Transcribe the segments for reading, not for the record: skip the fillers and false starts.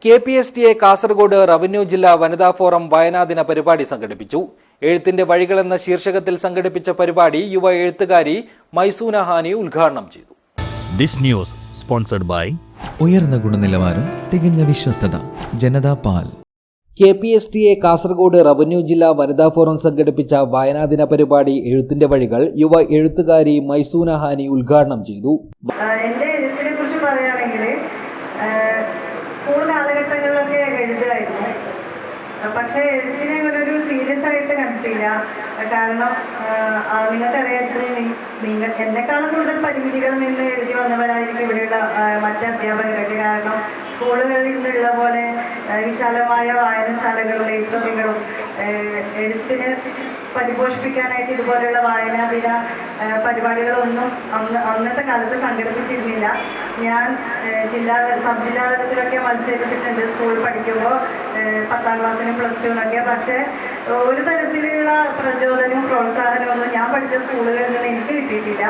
KPSTA Kasaragod revenue ജില്ലാ വനിതാ forum വയനാദിന പരിപാടി സംഘടിപ്പിച്ചു. എഴുത്തിന്റെ വഴികളെന്ന ശീർഷകത്തിൽ സംഘടിപ്പിച്ച പരിപാടി യുവ എഴുത്തുകാരി മൈസൂന ഹാനി ഉദ്ഘാടനം ചെയ്തു. ദിസ് ന്യൂസ് സ്പോൺസർഡ് ബൈ ഉയർന്ന ഗുണനിലവാരം, തികഞ്ഞ വിശ്വസ്തത, ജനതാ പാൽ. KPSTA കാസർഗോഡ് റവന്യൂ ജില്ലാ വനിതാ ഫോറം സംഘടിപ്പിച്ച വയനാദിന പരിപാടി എഴുത്തിന്റെ വഴികൾ യുവ എഴുത്തുകാരി മൈസൂന ഹാനി ഉദ്ഘാടനം ചെയ്തു. എന്റെ എഴുത്തിനെ കുറിച്ച് പറയുകയാണെങ്കിൽ സ്കൂൾ കാലഘട്ടങ്ങളിലൊക്കെ എഴുതുമായിരുന്നു. പക്ഷേ എഴുത്തിനെ ഒരു സീരിയസ് ആയിട്ട് കണ്ടിട്ടില്ല. കാരണം നിങ്ങൾക്കറിയാം, എന്നെക്കാളും കൂടുതൽ പരിമിതികളിൽ നിന്ന് എഴുതി വന്നവരായിരിക്കും ഇവിടെയുള്ള മറ്റ് അധ്യാപകരൊക്കെ. കാരണം സ്കൂളുകളിൽ നിന്നുള്ള പോലെ വിശാലമായ വായനശാലകളും എഴുത്തുകളും എഴുത്തിന് പരിപോഷിപ്പിക്കാനായിട്ട് ഇതുപോലെയുള്ള വായനാദിന പരിപാടികളൊന്നും അന്നത്തെ കാലത്ത് സംഘടിപ്പിച്ചിരുന്നില്ല. ഞാൻ സബ് ജില്ലാ തലത്തിലൊക്കെ മത്സരിച്ചിട്ടുണ്ട് സ്കൂൾ പഠിക്കുമ്പോൾ, 10ാം ക്ലാസ്സിനും +2-നൊക്കെ. പക്ഷേ ഒരു തരത്തിലുള്ള പ്രചോദനവും പ്രോത്സാഹനവും ഒന്നും ഞാൻ പഠിച്ച സ്കൂളുകളിൽ നിന്ന് എനിക്ക് കിട്ടിയിട്ടില്ല.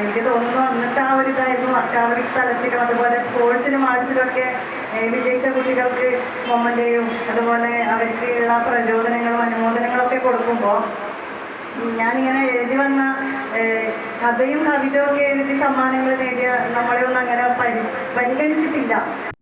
എനിക്ക് തോന്നുന്നു അന്നത്തെ ആ ഒരു ഇതായിരുന്നു. അക്കാദമിക് തലത്തിലും അതുപോലെ സ്പോർട്സിലും ആർട്സിലൊക്കെ വിജയിച്ച കുട്ടികൾക്ക് മൊമ്മൻ്റെയും അതുപോലെ അവർക്കുള്ള പ്രചോദനങ്ങളും അനുമോദനങ്ങളൊക്കെ കൊടുക്കുമ്പോൾ ഞാനിങ്ങനെ എഴുതി വന്ന കഥയും കവിതയും ഒക്കെ എഴുതി സമ്മാനങ്ങൾ നേടിയ നമ്മളെ ഒന്നും അങ്ങനെ പരിഗണിച്ചിട്ടില്ല.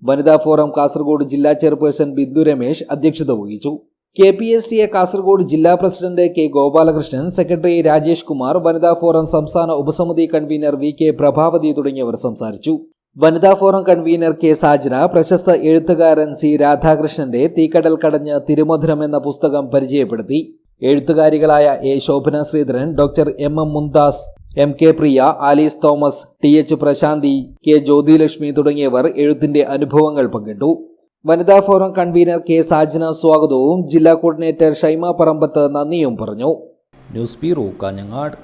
വനിതാ ഫോറം കാസർഗോഡ് ജില്ലാ ചെയർപേഴ്സൺ ബിന്ദു രമേശ് അധ്യക്ഷത വഹിച്ചു. KPSTA കാസർഗോഡ് ജില്ലാ president K Gopalakrishnan, secretary Rajesh Kumar, വനിതാ ഫോറം സംസ്ഥാന ഉപസമിതി കൺവീനർ VK പ്രഭാവതി തുടങ്ങിയവർ സംസാരിച്ചു. വനിതാ ഫോറം കൺവീനർ K സാജന പ്രശസ്ത എഴുത്തുകാരൻ C രാധാകൃഷ്ണന്റെ തീക്കടൽ കടഞ്ഞ് തിരുമധുരം എന്ന പുസ്തകം പരിചയപ്പെടുത്തി. എഴുത്തുകാരികളായ A Shobhana Sreedharan, doctor MM Mumtaz, MK Priya, Alice Thomas, TH Prashanthi, K Jyothilakshmi തുടങ്ങിയവർ എഴുത്തിന്റെ അനുഭവങ്ങൾ പങ്കിട്ടു. വനിതാ ഫോറം കൺവീനർ K സാജന സ്വാഗതവും ജില്ലാ കോർഡിനേറ്റർ ഷൈമ പറമ്പത്ത് നന്ദിയും പറഞ്ഞു. News bureau, Kanhangad.